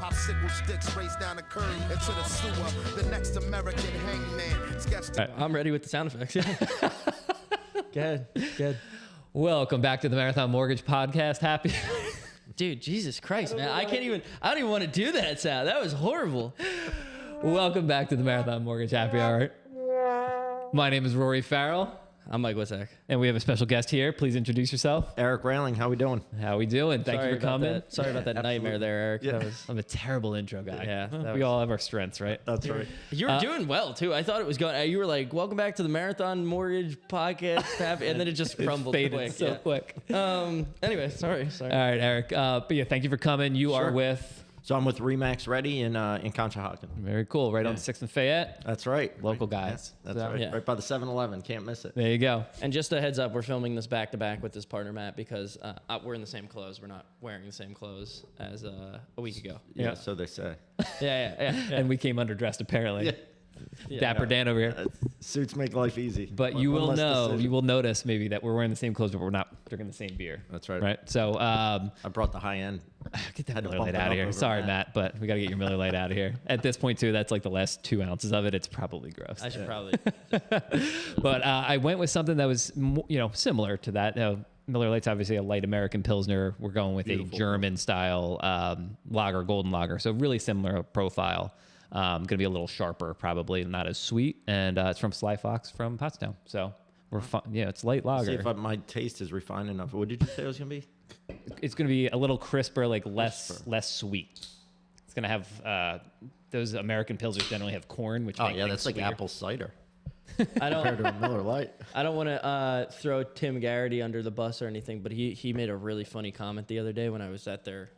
Popsicle sticks race down the curb into the sewer. The next American hangman sketched. Right, I'm ready with the sound effects. Go ahead. Welcome back to the Marathon Mortgage Podcast. Happy. Dude, Jesus Christ, man. I don't even want to do that sound. That was horrible. Welcome back to the Marathon Mortgage Happy Hour. My name is Rory Farrell. I'm Mike Witzak. And we have a special guest here. Please introduce yourself. Eric Rehling, how we doing? How we doing? Thank you for coming. Sorry about that nightmare there, Eric. Yeah. I'm a terrible intro guy. Yeah, We all have our strengths, right? That's right. You were doing well, too. I thought it was going... You were like, welcome back to the Marathon Mortgage Podcast. And then it just crumbled Faded quick. so quick. Anyway, sorry. All right, Eric. But yeah, thank you for coming. You are with... So I'm with Remax Ready in Conshohocken. Very cool. Right on 6th and Fayette. That's right. Local guys. Yeah, that's So, right. yeah. Right by the 7-Eleven. Can't miss it. There you go. And just a heads up, we're filming this back-to-back with this partner, Matt, because we're in the same clothes. We're not wearing the same clothes as a week ago. Yeah, so they say. Yeah. And we came underdressed, apparently. Dapper Dan over here. Suits make life easy. But you will know, you will notice maybe that we're wearing the same clothes, but we're not drinking the same beer. That's right. Right. So I brought the high end. get that Had to Miller bump Lite it out of up here. over Sorry, Matt. Matt, but we got to get your Miller Lite out of here. At this point, too, that's like the last 2 ounces of it. It's probably gross. I should probably... But I went with something that was, similar to that. Miller Lite's obviously a light American Pilsner. We're going with a German style lager, golden lager. So really similar profile. Going to be a little sharper, probably not as sweet. And it's from Sly Fox from Pottstown. So we're fun. Yeah, it's light lager. See if my taste is refined enough. What did you say it was going to be? It's going to be a little crisper, like less sweet. It's going to have those American Pilsners generally have corn, which make things that's like sweeter. apple cider. I don't... Compared to a Miller Lite. I don't want to throw Tim Garrity under the bus or anything, but he made a really funny comment the other day when I was at their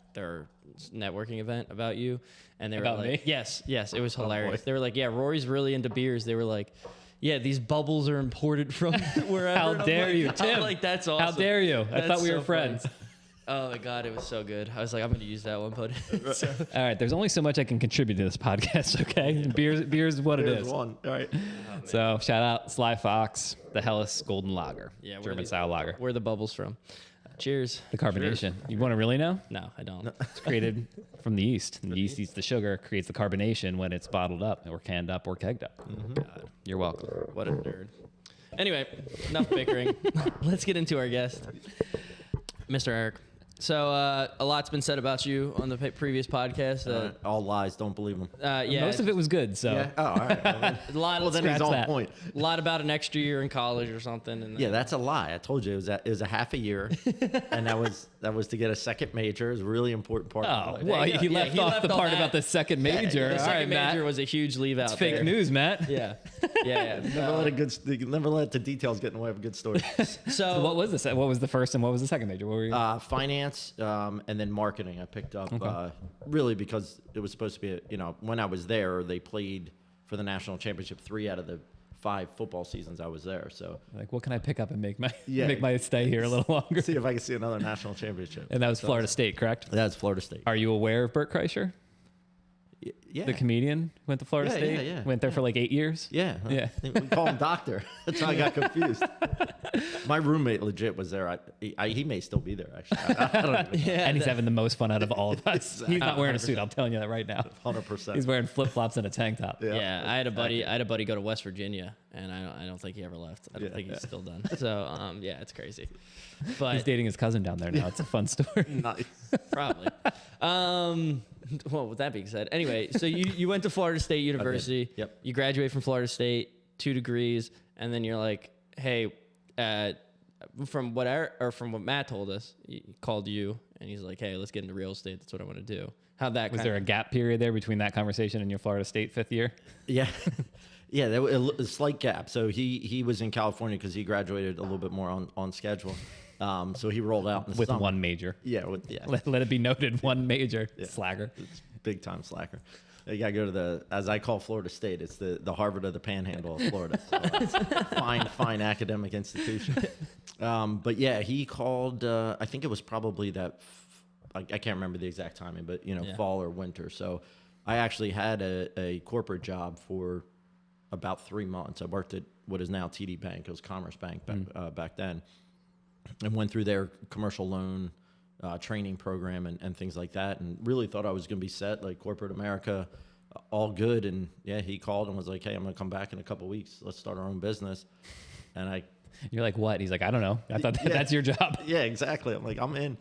networking event about you, and they were About like, me? yes, it was hilarious. boy. They were like, yeah, Rory's really into beers. They were like, yeah, these bubbles are imported from wherever. How And I'm dare like- you, I'm Tim? like, that's awesome. How dare you? I That's thought we so were friends. funny. Oh my God, it was so good. I was like, I'm going to use that one, but All right, there's only so much I can contribute to this podcast, okay? And beer's what it There's is. one. All right. So shout out Sly Fox, the Helles Golden Lager, Yeah, German style lager. where are the bubbles from? Cheers. The carbonation. You want to really know? No, I don't. It's created from the yeast. And the yeast eats the sugar, creates the carbonation when it's bottled up or canned up or kegged up. God, you're welcome. What a nerd. Anyway, enough bickering. Let's get into our guest, Mr. Eric. So a lot's been said about you on the previous podcast. All lies. Don't believe them. Yeah, Most of it was good, so. Yeah. Oh, all right. a lot. Well, then he's on that. point. A lot about an extra year in college or something. And Yeah, that's a lie. I told you it was a half a year, and that was to get a second major. It was a really important part. Oh, of my life. well, you go. he Yeah, left he off left the all part that. about the second major. The All second right, major Matt. was a huge leave out. It's fake there. news, Matt. Yeah. Never let the details get in the way of a good story. So What was this? What was the first and what was the second major? What were you? Finance and then marketing. I picked up really because it was supposed to be. When I was there, they played for the national championship 3 out of the 5 football seasons I was there. So Like, what can I pick up and make my Yeah. make my stay here a little longer? see if I can see another national championship. And that was Florida State, correct? That's Florida State. Are you aware of Bert Kreischer, Yeah. the comedian? Went to Florida Yeah, State. yeah. Went there for like 8 years. Yeah. Yeah. We call him doctor. That's how I got confused. My roommate legit was there. He may still be there, actually. I don't even know. And he's having the most fun out of all of us. He's not wearing a suit. I'm telling you that right now. 100%. He's wearing flip flops and a tank top. yeah, I had a buddy go to West Virginia, and I don't think he ever left. I don't think he's still done. So yeah, it's crazy. But He's dating his cousin down there now. It's a fun story. Nice. probably. Well, with that being said, anyway, so you went to Florida State University. Yep. You graduate from Florida State, 2 degrees, and then you're like, hey, from what Matt told us, he called you, and he's like, hey, let's get into real estate. That's what I want to do. How'd that? Was there a gap period there between that conversation and your Florida State 5th year? Yeah. Yeah, there was a slight gap. So he was in California because he graduated a little bit more on schedule. So he rolled out in the With summer. one major. Yeah, Let it be noted, one major. Slagger. It's big time slacker. You gotta go to as I call Florida State. It's the Harvard of the Panhandle of Florida. So, fine academic institution. But yeah, he called. I think it was probably that. I can't remember the exact timing, but fall or winter. So I actually had a corporate job for about 3 months. I worked at what is now TD Bank. It was Commerce Bank back then, and went through their commercial loan training program and things like that, and really thought I was going to be set, like corporate America, all good. And yeah, he called and was like, "Hey, I'm going to come back in a couple weeks. Let's start our own business." And You're like, what? He's like, I don't know. I thought that's your job. yeah, exactly. I'm like, I'm in.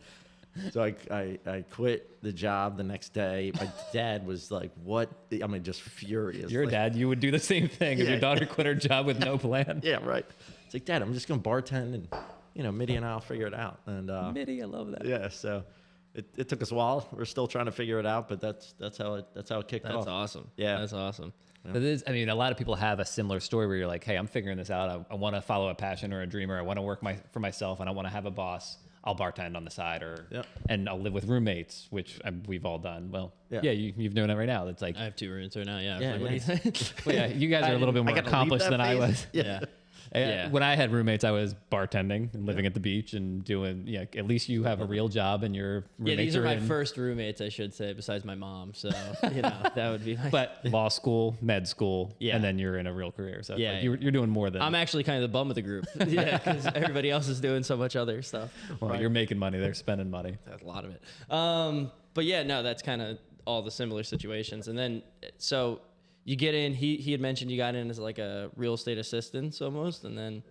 So I quit the job the next day. My dad was like, "What?" I mean, just furious. Your like, dad, you would do the same thing if Yeah. your daughter quit her job with no plan. Yeah, right. It's like, "Dad, I'm just going to bartend, and Mitty and I'll figure it out." And Mitty, I love that. yeah, so it took us a while. We're still trying to figure it out, but that's how it kicked off. That's awesome. Yeah. That's awesome. But it is, I mean, a lot of people have a similar story where you're like, hey, I'm figuring this out. I want to follow a passion or a dream, or I want to work for myself, and I want to have a boss. I'll bartend on the side, and I'll live with roommates, which we've all done. Well, Yeah. you've known it right now. It's like, I have 2 roommates right now. Yeah. Yeah, Like, what do you nice. think? well, yeah, you guys are a little bit more gotta leave accomplished that than I phase. was. Yeah. Yeah. When I had roommates, I was bartending and living at the beach and doing, at least you have a real job and your Yeah, roommates these are my in, first roommates, I should say, besides my mom. So, that would be my... but law school, med school, Yeah. and then you're in a real career. So it's Yeah, like yeah. you're doing more than, I'm actually kind of the bum of the group. Yeah, because everybody else is doing so much other stuff. well, you're making money, they're spending money. That's a lot of it. But yeah, no, that's kind of all the similar situations. And then, so you get in, he had mentioned you got in as like a real estate assistant almost, and then...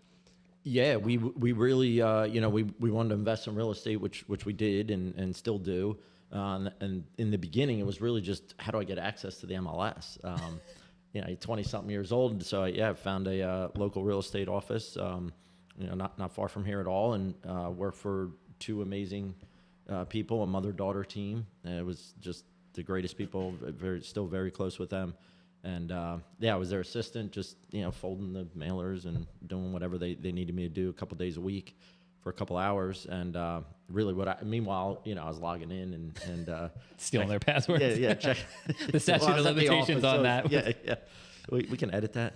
Yeah, we really we wanted to invest in real estate, which we did and still do. And in the beginning, it was really just how do I get access to the MLS? 20-something years old, so I found a local real estate office, not far from here at all, and worked for 2 amazing people, a mother-daughter team. And it was just the greatest people. Still very close with them. And I was their assistant, just folding the mailers and doing whatever they needed me to do a couple days a week for a couple hours. And really, meanwhile, I was logging in and Stealing their passwords. check The statute Well, I was of at the limitations office, on so, that. Yeah, we can edit that.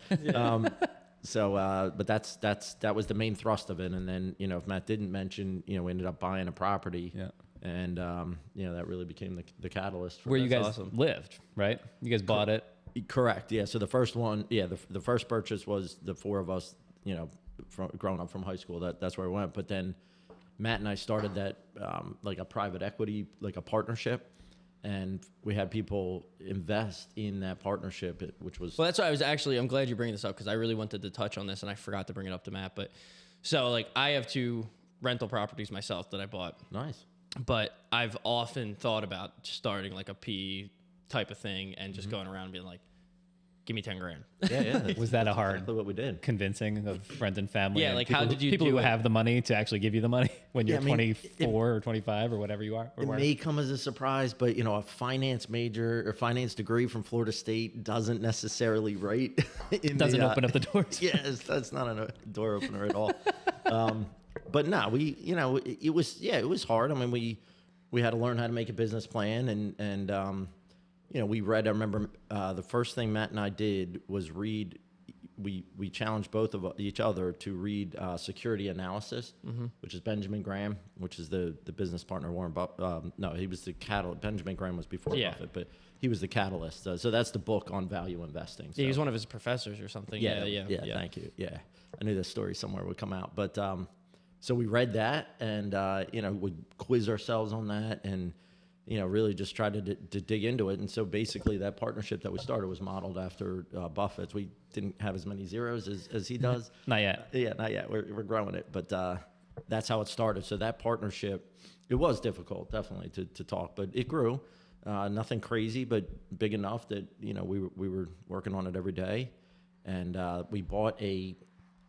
But that was the main thrust of it. And then if Matt didn't mention, we ended up buying a property. Yeah. And that really became the catalyst. Where you guys awesome. lived, right? You guys bought it. Correct. Yeah. So the first one, the first purchase was the 4 of us, from growing up from high school. That's where we went. But then Matt and I started that like a private equity, like a partnership, and we had people invest in that partnership, which was Well, that's why I'm glad you bring this up, because I really wanted to touch on this and I forgot to bring it up to Matt. But so like I have 2 rental properties myself that I bought, nice. but I've often thought about starting like a P type of thing and just going around and being like, give me 10 grand. Yeah. Was that a hard Exactly what we did. convincing of friends and family? Yeah, and like, people how did you people do who it? have the money to actually give you the money when you're Yeah, I mean, 24 or 25 or whatever you are? Or It where? may come as a surprise, but a finance major or finance degree from Florida State doesn't necessarily rate. Doesn't open up the doors. Yes, that's not a door opener at all. But no, it was hard. I mean, we had to learn how to make a business plan, and we read. I remember the first thing Matt and I did was read. We challenged both of each other to read Security Analysis, which is Benjamin Graham, which is the business partner Warren Buffett. No, he was the catalyst. Benjamin Graham was before Yeah. Buffett, but he was the catalyst. So that's the book on value investing. Yeah, he was So- one of his professors or something. yeah. Yeah. Thank you. Yeah, I knew this story somewhere would come out, but so we read that, and we quiz ourselves on that, and really just tried to dig into it. And so basically, that partnership that we started was modeled after Buffett's. We didn't have as many zeros as he does. Not yet. Yeah, not yet. We're growing it, but that's how it started. So that partnership, it was difficult, definitely, to talk, but it grew. Nothing crazy, but big enough that we were working on it every day, and we bought a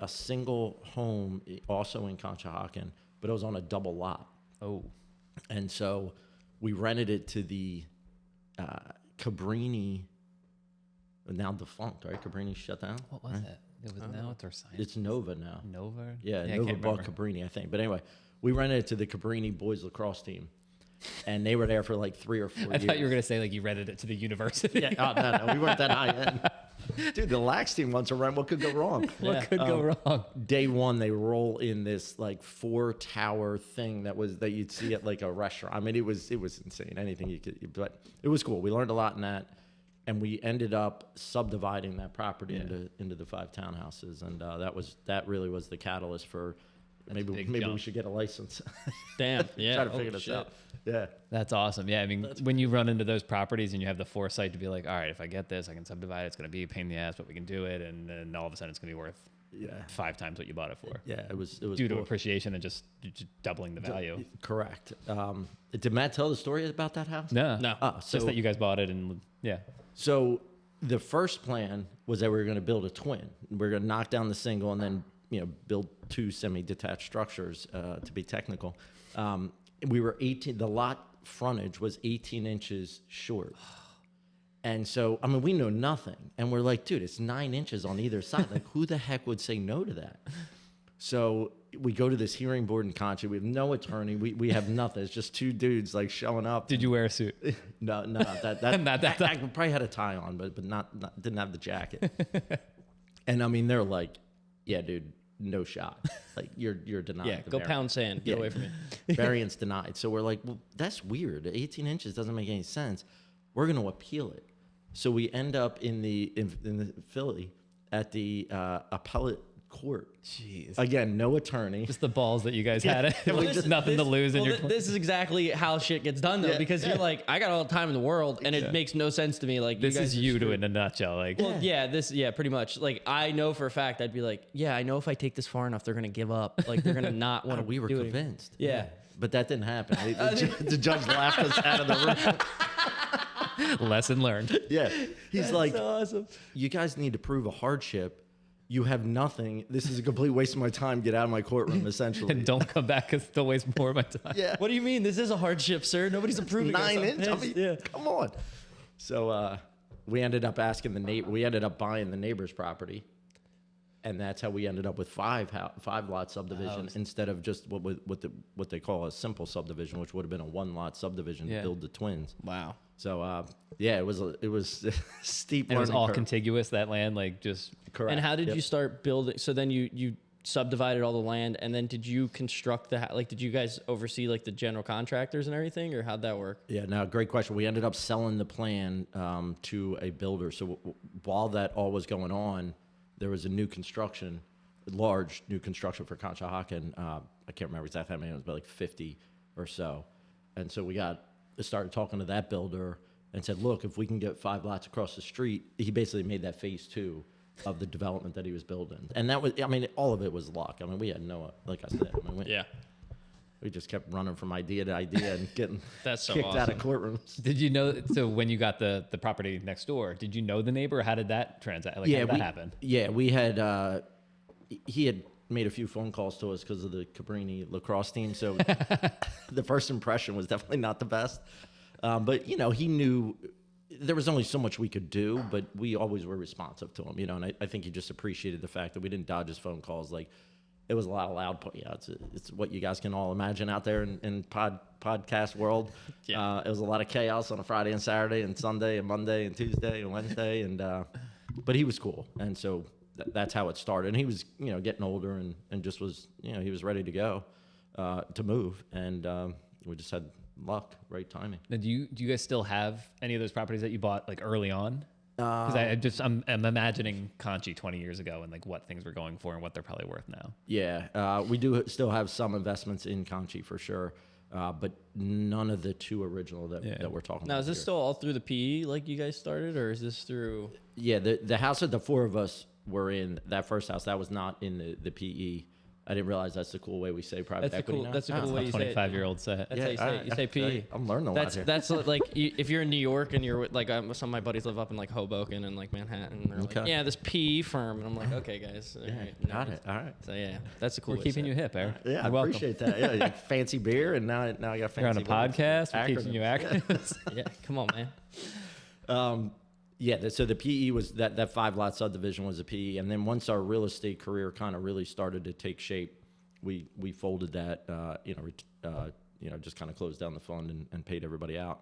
single home also in Conshohocken, but it was on a double lot, Oh, and so we rented it to the Cabrini, now defunct, right? Cabrini shut down. what was it? It was now it's our science. It's Nova now. Nova. Yeah, I Nova can't bought remember. Cabrini, I think. But anyway, we rented it to the Cabrini boys lacrosse team, and they were there for like 3 or 4 I years. thought you were gonna say like you rented it to the university. Yeah, no, we weren't that high end. Dude, the Lax team wants to run. What could go wrong? What could go wrong? Day one, they roll in this like 4-tower thing that you'd see at like a restaurant. I mean, it was insane. Anything you could, but it was cool. We learned a lot in that, and we ended up subdividing that property into the 5 townhouses, and that really was the catalyst for Maybe big we jump. should get a license. Damn. Yeah. Try to holy figure this shit. out. Yeah. That's awesome. Yeah, I mean, when you run into those properties and you have the foresight to be like, all right, if I get this, I can subdivide it. It's going to be a pain in the ass, but we can do it. And then all of a sudden it's going to be worth 5 times what you bought it for. Yeah, it was Due to cool. appreciation and just doubling the value. Correct. Did Matt tell the story about that house? No. No. Just that you guys bought it and yeah. So the first plan was that we were going to build a twin. We are going to knock down the single and then build 2 semi-detached structures. To be technical, we were 18. The lot frontage was 18 inches short. And so, I mean, we know nothing. And we're like, dude, it's 9 inches on either side. Like, who the heck would say no to that? So we go to this hearing board in Concha. We have no attorney. We have nothing. It's just 2 dudes like showing up. Did you wear a suit? No, that Not that I probably had a tie on, but not didn't have the jacket. And I mean, they're like, yeah, dude, no shot. Like you're denied. Yeah. the Go variance. pound sand. Get Yeah. away from me. Variance denied. So we're like, well, that's weird. 18 inches doesn't make any sense. We're going to appeal it. So we end up in the Philly at the appellate court. Jeez. Again, no attorney. Just the balls that you guys had. It Well, was this- just nothing to lose in well, your. this is exactly how shit gets done, though, Yeah, because you're like, I got all the time in the world, and it makes no sense to me. Like, This you guys is are you screwed. in a nutshell. Like, Well, yeah, pretty much. Like, I know for a fact, I'd be like, yeah, I know if I take this far enough, they're gonna give up. Like, they're gonna not want to. We were do it. convinced. Yeah. But that didn't happen. The judge laughed us out of the room. lesson learned. Yeah. He's like, So awesome. you guys need to prove a hardship. You have nothing. This is a complete waste of my time. Get out of my courtroom, essentially. And don't come back because they'll waste more of my time. Yeah. What do you mean? This is a hardship, sir. Nobody's approving. 9 us. I'm inches? I pissed. mean, Yeah. come on. So we ended up asking the neighbor. We ended up buying the neighbor's property. And that's how we ended up with 5 lot subdivision instead of just what they call a simple subdivision, which would have been a 1 lot subdivision Yeah. to build the twins. Wow. So yeah, it was steep. And it was learning all curve. contiguous, that land, like just. Correct. And how did Yep. you start building? So then you subdivided all the land, and then did you construct the like? Did you guys oversee like the general contractors and everything, or how'd that work? Yeah, no, great question. We ended up selling the plan to a builder. So while that all was going on, there was a new construction, large new construction for Conshohocken. I can't remember exactly how many it was, but like 50 or so. And so we started talking to that builder and said, look, if we can get 5 lots across the street, he basically made that phase 2 of the development that he was building. And that was, I mean, all of it was luck. I mean, we had no, like I said, I mean, we just kept running from idea to idea and getting That's so kicked out of awesome. courtrooms. Did you know? So when you got the property next door, did you know the neighbor? How did that transact? Like, how did that happen? Yeah, we had. He had made a few phone calls to us because of the Cabrini lacrosse team. So the first impression was definitely not the best. But he knew there was only so much we could do, but we always were responsive to him. And I think he just appreciated the fact that we didn't dodge his phone calls. Like it was a lot of loud. It's what you guys can all imagine out there in podcast world. Yeah. It was a lot of chaos on a Friday and Saturday and Sunday and Monday and Tuesday and Wednesday and but he was cool, and so that's how it started. And he was getting older and just was he was ready to go to move, and we just had luck, right timing. Now, do you guys still have any of those properties that you bought like early on? Because I'm imagining Conchi 20 years ago and like what things were going for and what they're probably worth now. Yeah, we do still have some investments in Conchi for sure, but none of the 2 original that we're talking about. Now, is this here. still all through the PE like you guys started, or is this through? Yeah, the house that the 4 of us were in, that first house, that was not in the PE. I didn't realize that's the cool way we say private That's a equity cool. now. That's a cool way you say it. 25-year-old say. That's how you say it. You say PE. I'm learning a lot here. That's like if you're in New York and you're with, like some of my buddies live up in like Hoboken and like Manhattan. And they're like, Okay. yeah, this PE firm, and I'm like, okay, guys. All right, Got it. All right. So yeah, that's a cool. We're way to keeping say you it. hip, Eric. Yeah, I You're welcome. appreciate that. Yeah, like fancy beer, and now I got fancy. You're on a words. podcast. We're teaching you Acronyms. acronyms. Yeah, come on, man. So the PE was that 5 lot subdivision was a PE, and then once our real estate career kind of really started to take shape, we folded that, just kind of closed down the fund and paid everybody out.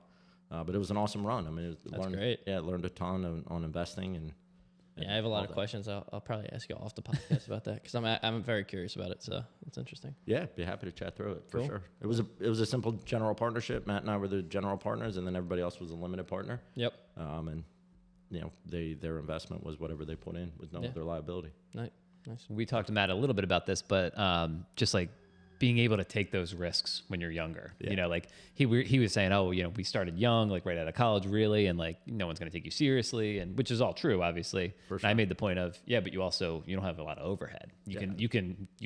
But it was an awesome run. I mean, Great. Yeah, learned a ton on investing and. Yeah, I have a lot all of that. questions. I'll probably ask you off the podcast about that because I'm very curious about it. So it's interesting. Yeah, be happy to chat through it for Cool. sure. It was a simple general partnership. Matt and I were the general partners, and then everybody else was a limited partner. Yep. And their investment was whatever they put in with no Yeah. other liability. Nice. We talked to Matt a little bit about this, but just like being able to take those risks when you're younger. Yeah. You know, like he was saying, oh, you know, we started young, like right out of college, really, and like no one's going to take you seriously, and which is all true, obviously. For And sure. I made the point of, yeah, but you don't have a lot of overhead. You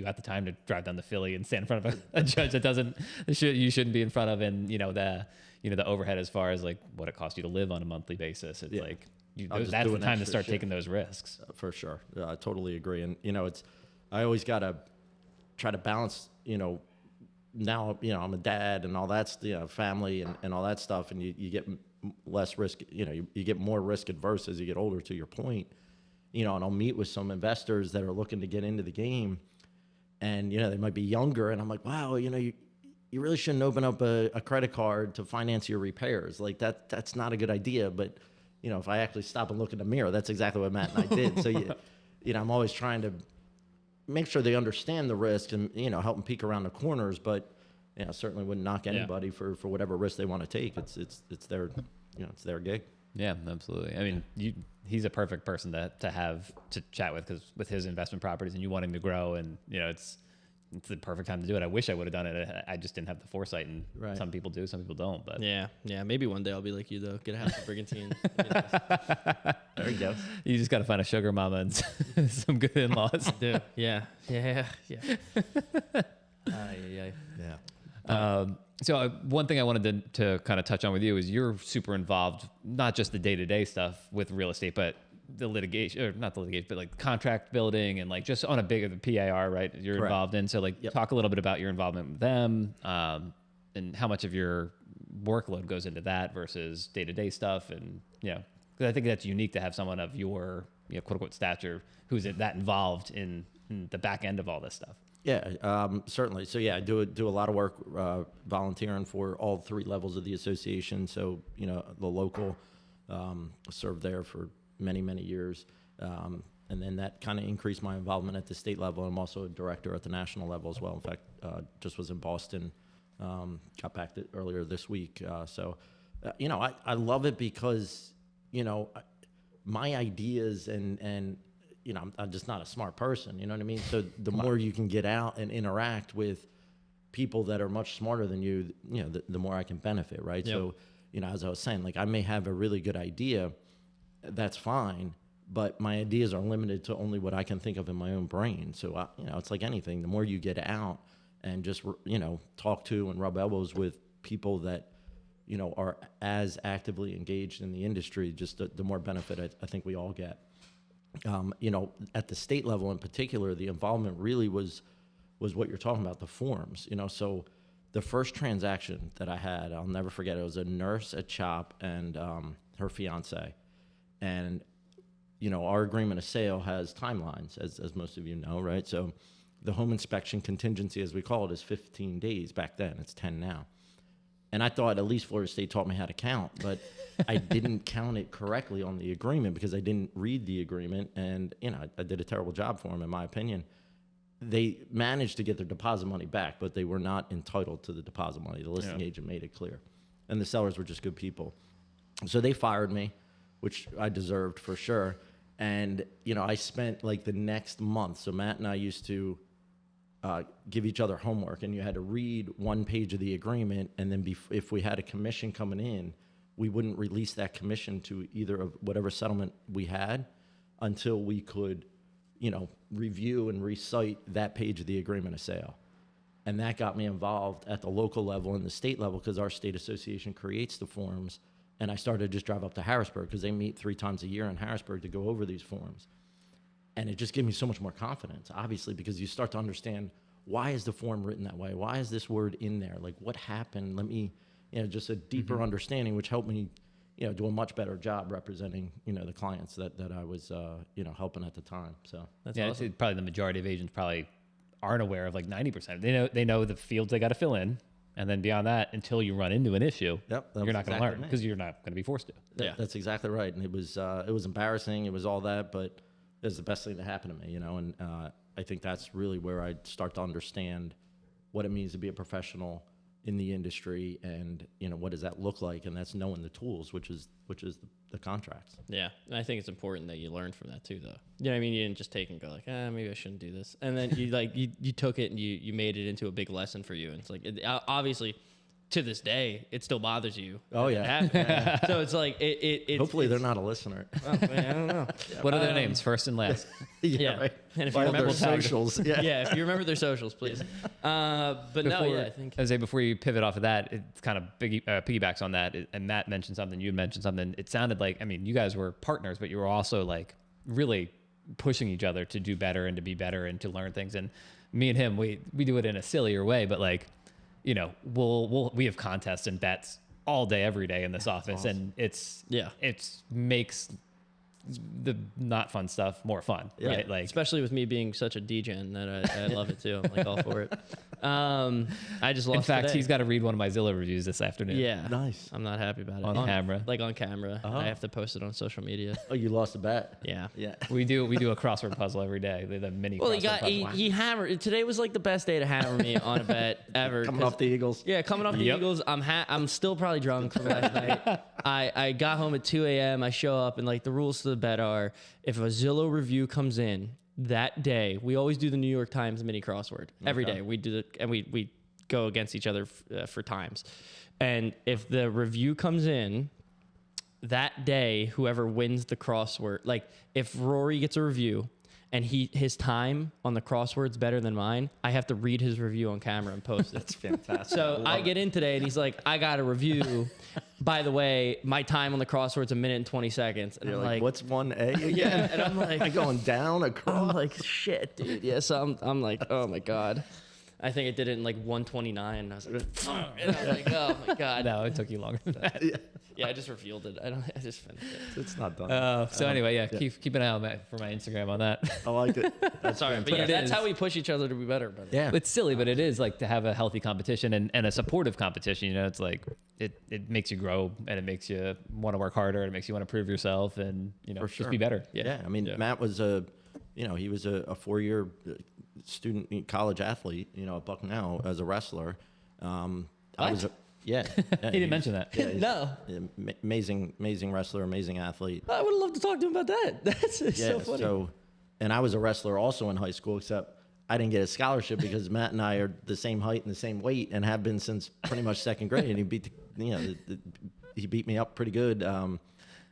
have the time to drive down to Philly and stand in front of a judge that you shouldn't be in front of, and the overhead as far as like what it costs you to live on a monthly basis. It's like I'll just that's do the an time to extra start shift. taking those risks. For sure. I totally agree. And, I always got to try to balance, now, I'm a dad and all that's, family and all that stuff. And you get less risk, you get more risk adverse as you get older, to your point, and I'll meet with some investors that are looking to get into the game, and, they might be younger. And I'm like, wow, you really shouldn't open up a credit card to finance your repairs. Like that's not a good idea. But, if I actually stop and look in the mirror, that's exactly what Matt and I did. So, I'm always trying to make sure they understand the risk and, help them peek around the corners. But, certainly wouldn't knock anybody for whatever risk they want to take. It's their, it's their gig. Yeah, absolutely. I mean, he's a perfect person to have to chat with, because with his investment properties and you wanting to grow, and it's the perfect time to do it. I wish I would have done it. I just didn't have the foresight, and Right. some people do, some people don't. But Yeah. Maybe one day I'll be like you though. Get a house of brigantine. There you go. you just got to find a sugar mama and some good in-laws. Do. Yeah. Yeah. So one thing I wanted to kind of touch on with you is you're super involved, not just the day-to-day stuff with real estate, but the litigation, or not the litigation, but like contract building and like just on a bigger, the PIR, right? You're Correct. involved in. So like talk a little bit about your involvement with them, and how much of your workload goes into that versus day-to-day stuff. And, because I think that's unique to have someone of your, quote unquote stature who's that involved in the back end of all this stuff. Yeah, certainly. So I do a lot of work volunteering for all three levels of the association. So the local, served there for many years, and then that kind of increased my involvement at the state level. I'm also a director at the national level as well. In fact, just was in Boston, got back earlier this week. I love it because my ideas and I'm just not a smart person, you know what I mean? So the more you can get out and interact with people that are much smarter than you, the more I can benefit, right? Yep. So, as I was saying, like I may have a really good idea, that's fine, but my ideas are limited to only what I can think of in my own brain. So, it's like anything. The more you get out and just, talk to and rub elbows with people that, are as actively engaged in the industry, just the more benefit I think we all get. At the state level in particular, the involvement really was what you're talking about, the forms. So the first transaction that I had, I'll never forget. It was a nurse at CHOP and her fiance, and our agreement of sale has timelines, as most of you know, right? So the home inspection contingency, as we call it, is 15 days. Back then, it's 10 now. And I thought at least Florida State taught me how to count, but I didn't count it correctly on the agreement because I didn't read the agreement. And, I did a terrible job for them, in my opinion. They managed to get their deposit money back, but they were not entitled to the deposit money. The listing agent made it clear. And the sellers were just good people. So they fired me, which I deserved for sure. And, I spent like the next month. So Matt and I used to give each other homework, and you had to read one page of the agreement, and then if we had a commission coming in, we wouldn't release that commission to either of whatever settlement we had until we could, review and recite that page of the agreement of sale. And that got me involved at the local level and the state level, because our state association creates the forms. And I started to just drive up to Harrisburg, because they meet 3 times a year in Harrisburg to go over these forms. And it just gave me so much more confidence, obviously, because you start to understand, why is the form written that way? Why is this word in there? Like, what happened? Let me, just a deeper understanding, which helped me, do a much better job representing, the clients that I was, helping at the time. So That's I'd awesome. say probably the majority of agents probably aren't aware of like 90%. They know the fields they got to fill in, and then beyond that, until you run into an issue, Yep, that you're was not going to exactly learn, me. because you're not going to be forced to. Yeah. That's exactly right. And it was embarrassing. It was all that, but it was the best thing that happened to me, and I think that's really where I start to understand what it means to be a professional, in the industry, and what does that look like? And that's knowing the tools, which is the contracts. Yeah, and I think it's important that you learn from that too, though. You know what I mean? You didn't just take and go like, maybe I shouldn't do this, and then you took it and you made it into a big lesson for you. And it's like, obviously, to this day, it still bothers you. Oh yeah. So it's like it. Hopefully, they're not a listener. Oh, man, I don't know. What are their names, first and last? Yeah. Right. And if Follow you remember their socials, yeah. if you remember their socials, please. But no, yeah, I think. I would say before you pivot off of that, it's kind of piggybacks on that. And Matt mentioned something, you mentioned something. It sounded like, I mean, you guys were partners, but you were also like really pushing each other to do better and to be better and to learn things. And me and him, we do it in a sillier way, but like, we have contests and bets all day, every day in this office, awesome. and it makes the not fun stuff more fun, right? Like, especially with me being such a degen that I love it too. I'm like all for it. I just lost. in fact, today. he's got to read one of my Zillow reviews this afternoon. Yeah, Nice. I'm not happy about it On camera. Like on camera. I have to post it on social media. Oh, you lost a bet. Yeah. Yeah. We do a crossword puzzle every day. The mini. Well, crossword puzzle. he hammered. Today was like the best day to hammer me on a bet ever. Coming off the Eagles. Yeah, coming off the Eagles. I'm still probably drunk from last night. I got home at 2 a.m. I show up, and like the rules to the bet are, if a Zillow review comes in that day, we always do the New York Times mini crossword every day. We do it, and we go against each other for times. And if the review comes in that day, whoever wins the crossword, like if Rory gets a review and his time on the crossword's better than mine, I have to read his review on camera and post it. That's fantastic. So I get in today and he's like, I got a review. By the way, my time on the crossword's 1 minute and 20 seconds. And You're I'm like, what's 1A again? yeah. And I'm like, Am I going down across? I'm like, shit, dude. Yeah, so I'm like, oh my God. I think I did it in like 129. And I was like, and I was like, oh my God. No, it took you longer than that. Yeah, I just revealed it. I just finished it. It's not done. So anyway, keep an eye on for my Instagram on that. I like it. That's Sorry, but yeah, that's how we push each other to be better. But Yeah. It's silly, but it is like to have a healthy competition and a supportive competition. It's like it makes you grow and it makes you want to work harder. It makes you want to prove yourself and just be better. Yeah. I mean, Matt was he was a 4-year student college athlete, at Bucknell as a wrestler. I was he He didn't mention that. Yeah, he's No. amazing wrestler, amazing athlete. I would have loved to talk to him about that. That's so funny. And I was a wrestler also in high school, except I didn't get a scholarship because Matt and I are the same height and the same weight and have been since pretty much second grade. And he beat he beat me up pretty good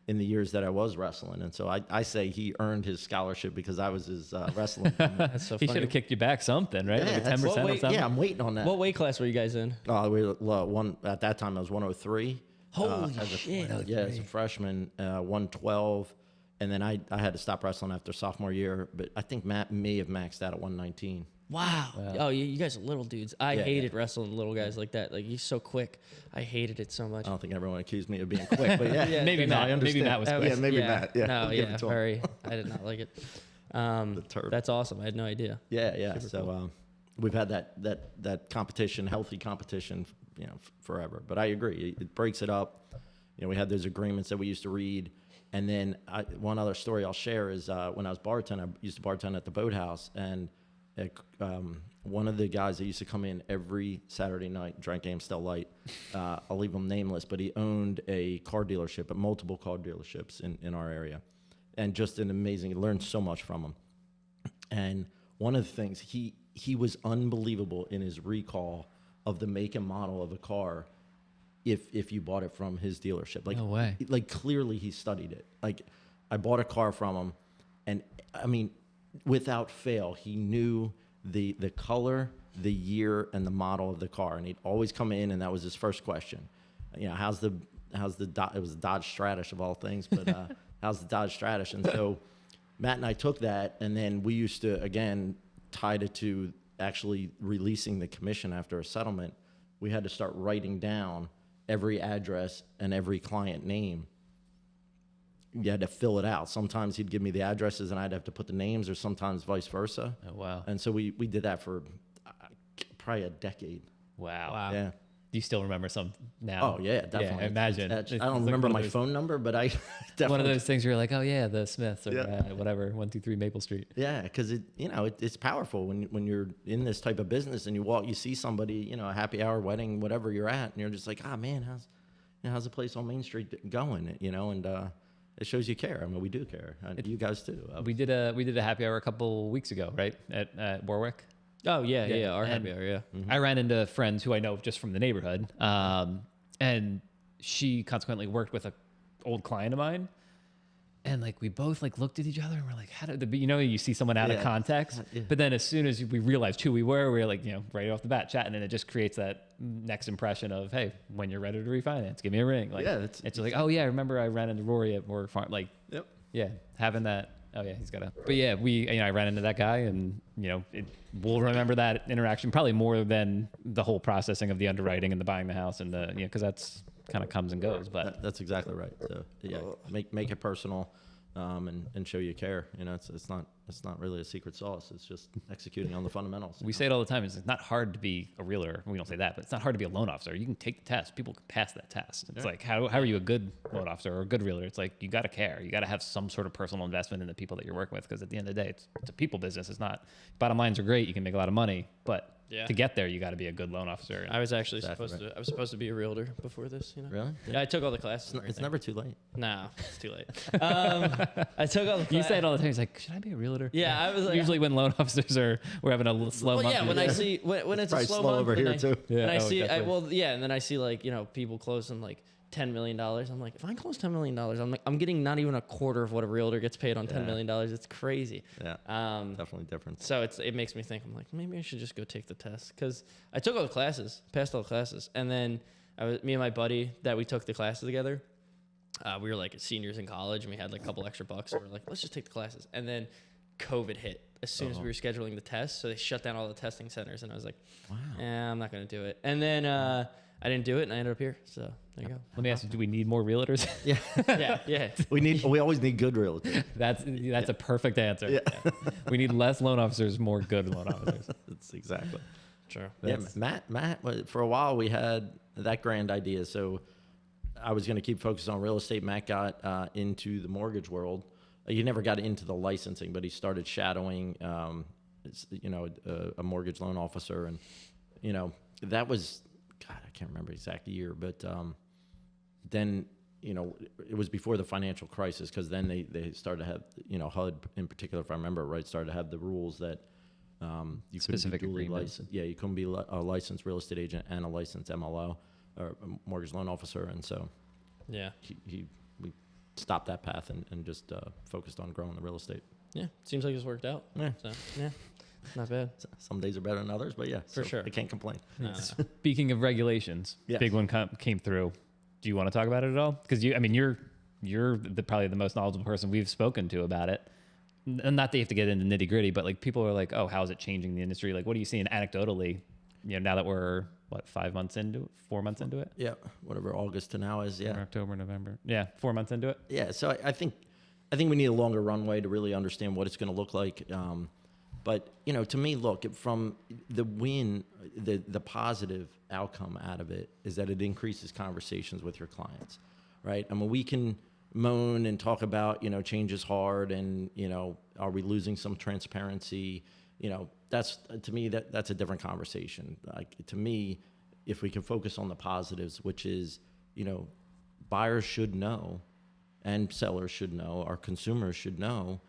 in the years that I was wrestling. And so I say he earned his scholarship because I was his wrestling. That's so He funny. should have kicked you back something, right? Like a 10% or something. Yeah, I'm waiting on that. What weight class were you guys in? At that time I was 103. Holy as a, shit. Yeah, as a freshman, 112. And then I had to stop wrestling after sophomore year, but I think Matt may have maxed out at 119. Wow. Oh, you guys are little dudes. I hated wrestling little guys like that. Like, he's so quick. I hated it so much. I don't think everyone accused me of being quick, but yeah. Maybe No, Matt. I Maybe understand. Matt was quick. Yeah, maybe Matt. Yeah. No, I'll give yeah, it to him. very. I did not like it. turd. That's awesome. I had no idea. Yeah. So we've had that competition, healthy competition, forever. But I agree. It breaks it up. We had those agreements that we used to read. And then one other story I'll share is when I was bartending, I used to bartend at the Boathouse, and one of the guys that used to come in every Saturday night, drank Amstel Light, I'll leave him nameless, but he owned a car dealership, but multiple car dealerships in our area. And just an amazing, learned so much from him. And one of the things, he was unbelievable in his recall of the make and model of a car if you bought it from his dealership. Like, No way. Like, clearly he studied it. Like, I bought a car from him, and I mean, without fail, he knew the color, the year, and the model of the car. And he'd always come in, and that was his first question. How's the it was a Dodge Stratus of all things, but how's the Dodge Stratus? And so Matt and I took that, and then we used to, again, tied it to actually releasing the commission after a settlement. We had to start writing down every address and every client name. You had to fill it out. Sometimes he'd give me the addresses and I'd have to put the names, or sometimes vice versa. Oh, wow. And so we did that for probably a decade. Wow. Yeah. Do you still remember some now? Oh yeah, definitely. Yeah, I imagine. I don't It's remember like my phone number, but I definitely one of those things where you're like, oh yeah, the Smiths or Yeah. whatever, 123 Maple Street. Yeah, because it's powerful when you're in this type of business and you see somebody, a happy hour, wedding, whatever you're at, and you're just like, man, how's the place on Main Street going? And it shows you care. I mean, we do care. You guys too. We did a happy hour a couple weeks ago, right, at Warwick. Oh yeah, our And happy hour, yeah. I ran into friends who I know just from the neighborhood, and she consequently worked with a old client of mine, and like we both like looked at each other and we're like, how did you see someone out of Yeah. context, Yeah. but then as soon as we realized who we were like, right off the bat chatting, and it just creates that next impression of, hey, when you're ready to refinance, give me a ring. Like, Yeah, it's just like, oh yeah, I remember I ran into Rory at Warwick Farm, like, Yep. yeah, having that. Oh yeah, he's got a. But yeah, I ran into that guy, and we'll remember that interaction probably more than the whole processing of the underwriting and the buying the house and the because that's kind of comes and goes. But That's exactly right. So yeah, make it personal, and show you care. It's not really a secret sauce. It's just executing on the fundamentals. we say it all the time. It's not hard to be a realtor. We don't say that, but it's not hard to be a loan officer. You can take the test. People can pass that test. It's like how are you a good loan officer or a good realtor? It's like you got to care. You got to have some sort of personal investment in the people that you're working with, because at the end of the day, it's a people business. It's not. Bottom lines are great. You can make a lot of money, but Yeah. to get there, you got to be a good loan officer. I was actually Exactly supposed to be a realtor before this. Really? Yeah, I took all the classes. and It's everything. never too late. No, it's too late. I took all the. You say it all the time. He's like, should I be a realtor? Yeah, I was like. Usually when loan officers we're having a little slow Well, month. yeah, when I see when it's a Probably slow slow month, over and here, I, too. Yeah, and I oh, see, definitely. and then I see like people closing like $10 million. I'm like, if I close $10 million, I'm getting not even a quarter of what a realtor gets paid on $10 million. It's crazy. Yeah. Definitely different. So it makes me think. I'm like, maybe I should just go take the test, because I took all the classes, passed all the classes, and then me and my buddy that we took the classes together. We were like seniors in college, and we had like a couple extra bucks. So we're like, let's just take the classes. And then COVID hit as soon as we were scheduling the tests, so they shut down all the testing centers, and I was like, wow, I'm not gonna do it. And then I didn't do it, and I ended up here. So there you go. Let me ask you, do we need more realtors? Yeah. We always need good realtors. That's a perfect answer. Yeah. We need less loan officers, more good loan officers. That's exactly. Sure. Yeah, Matt. For a while we had that grand idea. So I was going to keep focused on real estate. Matt got into the mortgage world. He never got into the licensing, but he started shadowing, a mortgage loan officer, and that was, God, I can't remember the exact year, but then it was before the financial crisis, because then they started to have HUD in particular, if I remember right, started to have the rules that you Specific couldn't be duly agreements. licensed. Yeah, you couldn't be a licensed real estate agent and a licensed MLO or a mortgage loan officer, and so Yeah. we stopped that path and just focused on growing the real estate. Yeah. Seems like it's worked out. Yeah. So yeah, not bad. Some days are better than others, but yeah, For sure. I can't complain. Speaking of regulations, Yes. big one came through. Do you want to talk about it at all? Because you're probably the most knowledgeable person we've spoken to about it. And not that you have to get into nitty gritty, but like people are like, oh, how is it changing the industry? Like, what are you seeing anecdotally? Now that we're 4 months into it? Yeah, whatever August to now is. Yeah, Or October, November. Yeah, 4 months into it. yeah. So I think we need a longer runway to really understand what it's going to look like. But to me, look, from the win, the positive outcome out of it is that it increases conversations with your clients, right? I mean, we can moan and talk about change is hard, and are we losing some transparency? That's, to me, that's a different conversation. Like, to me, if we can focus on the positives, which is buyers should know, and sellers should know, our consumers should know,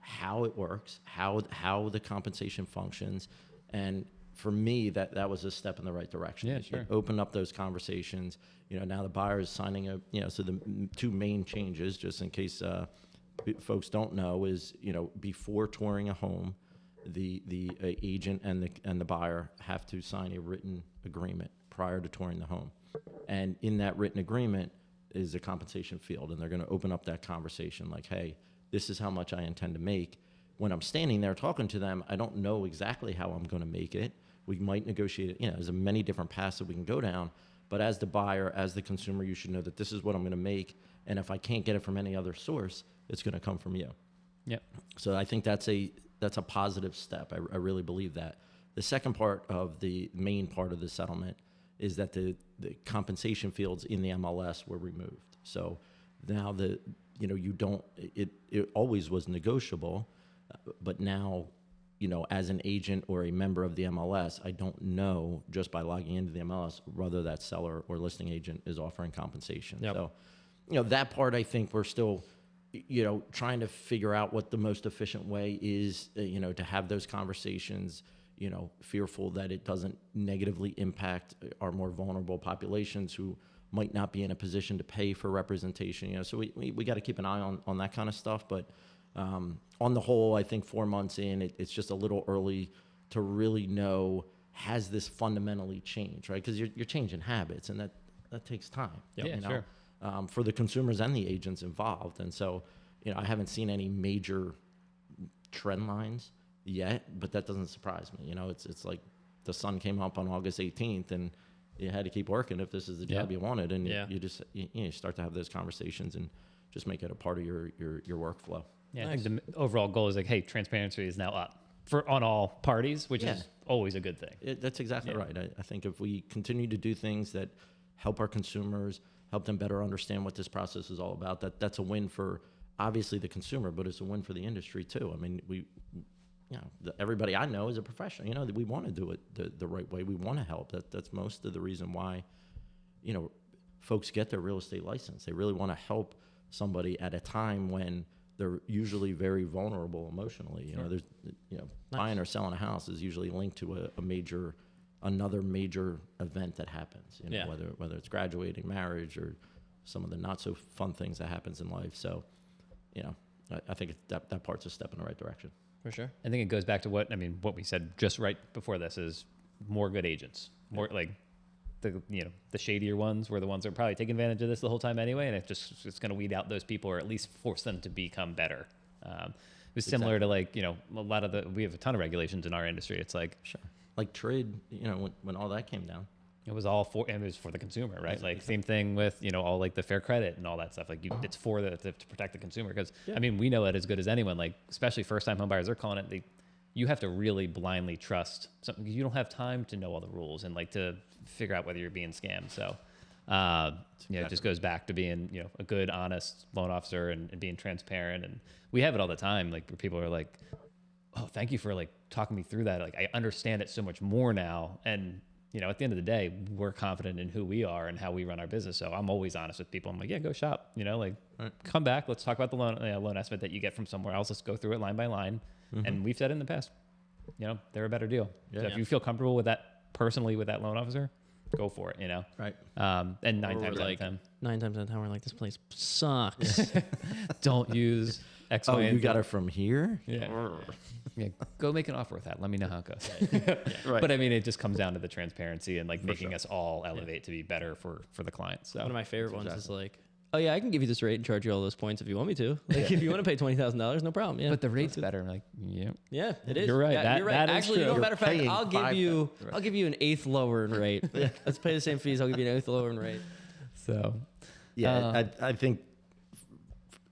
how it works, how the compensation functions. And for me, that was a step in the right direction. Yeah, It sure. opened up those conversations. Now the buyer is signing so the two main changes, just in case folks don't know, is, before touring a home, the agent and the buyer have to sign a written agreement prior to touring the home. And in that written agreement is a compensation field, and they're going to open up that conversation like, hey, this is how much I intend to make. When I'm standing there talking to them, I don't know exactly how I'm going to make it. We might negotiate it. There's many different paths that we can go down. But as the buyer, as the consumer, you should know that this is what I'm going to make. And if I can't get it from any other source, it's going to come from you. Yep. So I think that's a positive step. I really believe that. The second part of the main part of the settlement is that the compensation fields in the MLS were removed. So now you don't, it always was negotiable, but now, as an agent or a member of the MLS, I don't know just by logging into the MLS whether that seller or listing agent is offering compensation. Yep. So, that part, I think we're still, trying to figure out what the most efficient way is, to have those conversations, fearful that it doesn't negatively impact our more vulnerable populations who might not be in a position to pay for representation. So we got to keep an eye on that kind of stuff. But on the whole, I think 4 months in, it's just a little early to really know, has this fundamentally changed, right? Because you're changing habits, and that takes time. Sure. For the consumers and the agents involved. And so, I haven't seen any major trend lines yet, but that doesn't surprise me. It's like the sun came up on August 18th, and you had to keep working if this is the job you wanted. And you just you start to have those conversations and just make it a part of your workflow. Yeah, I think the overall goal is like, hey, transparency is now up on all parties, which is always a good thing. That's exactly right. I think if we continue to do things that help our consumers, help them better understand what this process is all about, that's a win for obviously the consumer, but it's a win for the industry too. I mean, everybody I know is a professional. We want to do it the right way. We want to help. That's most of the reason why, folks get their real estate license. They really want to help somebody at a time when they're usually very vulnerable emotionally. There's, buying or selling a house is usually linked to another major event that happens. Whether it's graduating, marriage, or some of the not so fun things that happens in life. So, I think that part's a step in the right direction. For sure. I think it goes back to what we said just right before this is more good agents, more like the shadier ones were the ones that are probably taking advantage of this the whole time anyway. And it's going to weed out those people, or at least force them to become better. It was similar to a lot of we have a ton of regulations in our industry. It's like, sure. Like trade, when all that came down. It was all for, and it was for the consumer, right? Like same thing with, all like the fair credit and all that stuff. Like it's for to protect the consumer. Because we know it as good as anyone, like especially first time home buyers, they're calling it, you have to really blindly trust something. You don't have time to know all the rules and like to figure out whether you're being scammed. So, it just goes back to being, a good, honest loan officer and being transparent. And we have it all the time. Like where people are like, oh, thank you for like talking me through that. Like I understand it so much more now. And, at the end of the day, we're confident in who we are and how we run our business. So I'm always honest with people. I'm like, yeah, go shop, come back. Let's talk about the loan estimate that you get from somewhere else. Let's go through it line by line. Mm-hmm. And we've said it in the past, they're a better deal. Yeah. So if you feel comfortable with that personally with that loan officer, go for it, Right. And 9 times out of 10. 9 times out of 10, we're like, this place sucks. Don't use X, Y, and you got it from here? Yeah, go make an offer with that. Let me know how it goes. Right. But it just comes down to the transparency and like making us all elevate to be better for the clients. So one of my favorite ones is like, oh yeah, I can give you this rate and charge you all those points if you want me to. Like if you want to pay $20,000, no problem. Yeah, but the rate's better. I'm like, yeah, it is. You're right. Yeah, you're right. That Actually, is true. matter of fact, I'll give you an eighth lower in rate. Let's pay the same fees. I'll give you an eighth lower in rate. So, I think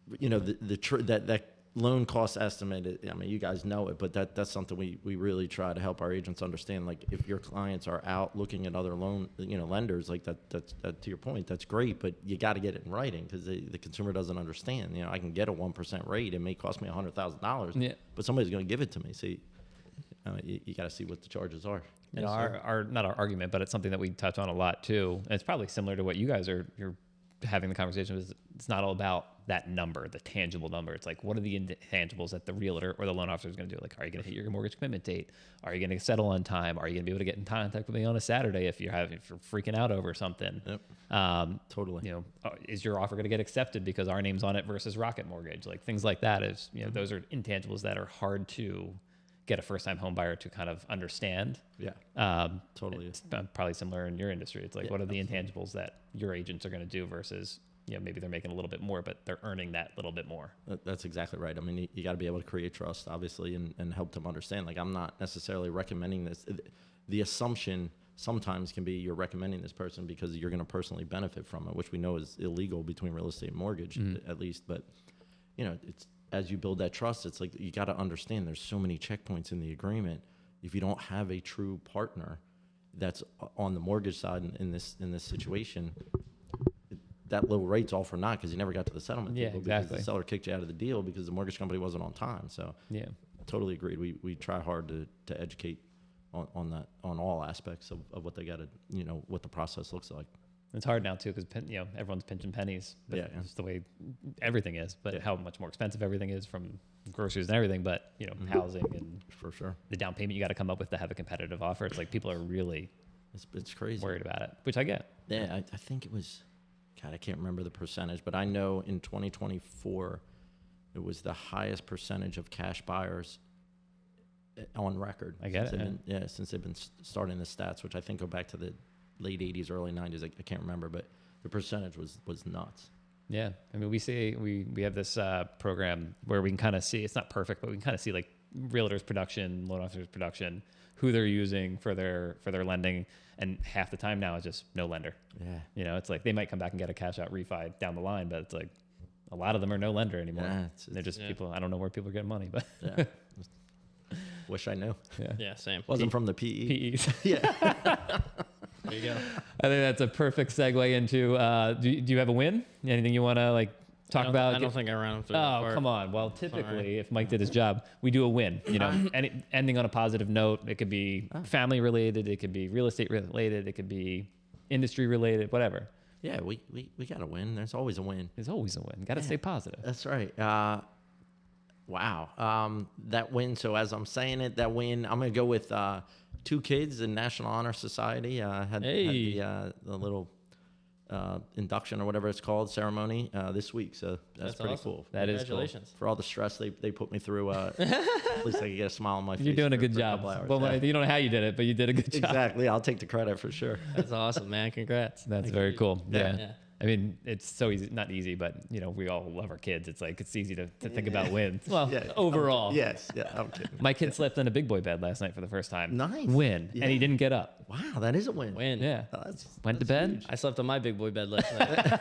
that loan cost estimate, you guys know it, but that's something we really try to help our agents understand. Like if your clients are out looking at other loan, lenders, like that to your point, that's great, but you got to get it in writing because the consumer doesn't understand. I can get a 1% rate. It may cost me $100,000, but somebody's going to give it to me. So you got to see what the charges are. Our not our argument, but it's something that we touch on a lot too. And it's probably similar to what you guys you're having the conversation with. It's not all about that number, the tangible number. It's like, what are the intangibles that the realtor or the loan officer is going to do? Like, are you going to hit your mortgage commitment date? Are you going to settle on time? Are you going to be able to get in contact with me on a Saturday if you're freaking out over something? Yep. Totally. Is your offer going to get accepted because our name's on it versus Rocket Mortgage? Like things like that is, those are intangibles that are hard to get a first-time home buyer to kind of understand. Yeah. Totally. It's probably similar in your industry. It's like, what are the intangibles that your agents are going to do versus, maybe they're making a little bit more, but they're earning that little bit more. That's exactly right. You got to be able to create trust, obviously, and help them understand. Like, I'm not necessarily recommending this. The assumption sometimes can be you're recommending this person because you're going to personally benefit from it, which we know is illegal between real estate and mortgage, at least. But, it's as you build that trust, it's like you got to understand there's so many checkpoints in the agreement. If you don't have a true partner, that's on the mortgage side in this situation, that low rate's all for naught because you never got to the settlement Yeah, table exactly. because the seller kicked you out of the deal because the mortgage company wasn't on time. So Yeah. totally agreed. We try hard to educate on that, on all aspects of what they got to, what the process looks like. It's hard now too because everyone's pinching pennies. But Yeah. It's the way everything is, but how much more expensive everything is from groceries and everything. But housing and For sure. the down payment you got to come up with to have a competitive offer. It's like people are really It's crazy. worried about it, which I get. Yeah, I think it was, God, I can't remember the percentage, but I know in 2024, it was the highest percentage of cash buyers on record. I get since it, they've been- since they've been starting the stats, which I think go back to the late 80s, early 90s. I can't remember, but the percentage was nuts. Yeah, I mean, we have this program where we can kind of see, it's not perfect, but we can kind of see like realtors production, loan officers production, who they're using for their lending, and half the time now it's just no lender. Yeah. It's like they might come back and get a cash out refi down the line, but it's like a lot of them are no lender anymore. Yeah, They're just people. I don't know where people are getting money, but Yeah. Wish I knew. Yeah, same. Wasn't from the PE. PEs. Yeah. There you go. I think that's a perfect segue into. Do you have a win? Anything you want to like talk about? I don't think I ran him through. Oh, come on. Well, typically, if Mike did his job, we do a win. And ending on a positive note. It could be family related. It could be real estate related. It could be industry related. Whatever. Yeah, we got to win. There's always a win. There's always a win. Got to stay positive. That's right. Wow. That win. So as I'm saying it, that win, I'm going to go with 2 kids in National Honor Society. Had the little induction or whatever it's called ceremony this week. So that's pretty awesome. cool. That is cool. Congratulations. For all the stress they put me through, at least I could get a smile on my face. You're doing a for good for job. couple hours. Well, Yeah. you don't know how you did it, but you did a good job. Exactly. I'll take the credit for sure. That's awesome, man. Congrats. That's very cool. Yeah. Yeah. I mean, it's so easy, not easy, but we all love our kids. It's like, it's easy to think about wins. Well, Yeah. overall. Yes. Yeah. I'm kidding. My kid slept in a big boy bed last night for the first time. Nice. Win. Yeah. And he didn't get up. Wow, that is a win. Win. Yeah. Went to That's bed. huge. I slept on my big boy bed last night.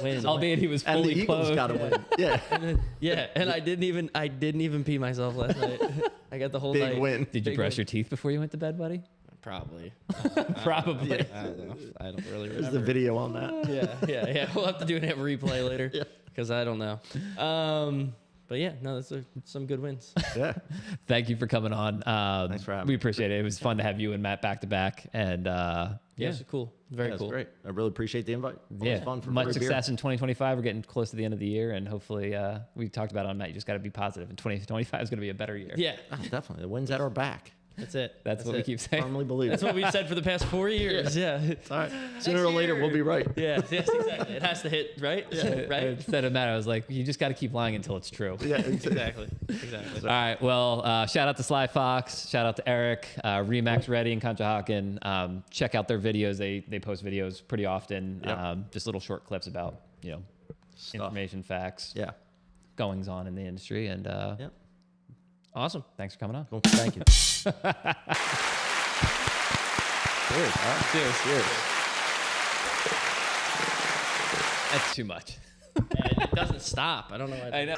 Win. Albeit he was And the fully Eagles clothed. got to win. Yeah. Yeah, and I didn't even pee myself last night. I got the whole Big night. win. Did you Big brush win. your teeth before you went to bed, buddy? Probably. Probably. I don't know. I don't really There's remember. the video on that. Yeah. We'll have to do a replay later. Yeah. Because I don't know. But yeah, no, that's some good wins. Yeah. Thank you for coming on. Thanks for having We me. appreciate it. It was fun to have you and Matt back to back. And Yeah, it's cool. Very That's cool. great. I really appreciate the invite. Always fun for much free beer. success in 2025. We're getting close to the end of the year, and hopefully, we talked about it on Matt. You just got to be positive. And 2025 is going to be a better year. Yeah, Oh, definitely. The wind's at our back. that's it. That's what we it. keep saying. Firmly believe That's it. what we've said for the past 4 years. Yeah. All right. Sooner or later, we'll be right. Yes, exactly. It has to hit, right? Yeah, right? Instead of Matt, I was like, you just got to keep lying until it's true. Yeah. Exactly. All right. Well, shout out to Sly Fox. Shout out to Eric, Remax Ready and Conshohocken. Check out their videos. They post videos pretty often. Yep. Just little short clips about Stuff. information, facts, Yeah. goings on in the industry. And Yep. Awesome. thanks for coming on. Cool. Thank you. Cheers. All right. Cheers. That's too much. And it doesn't stop. I don't know why. I know.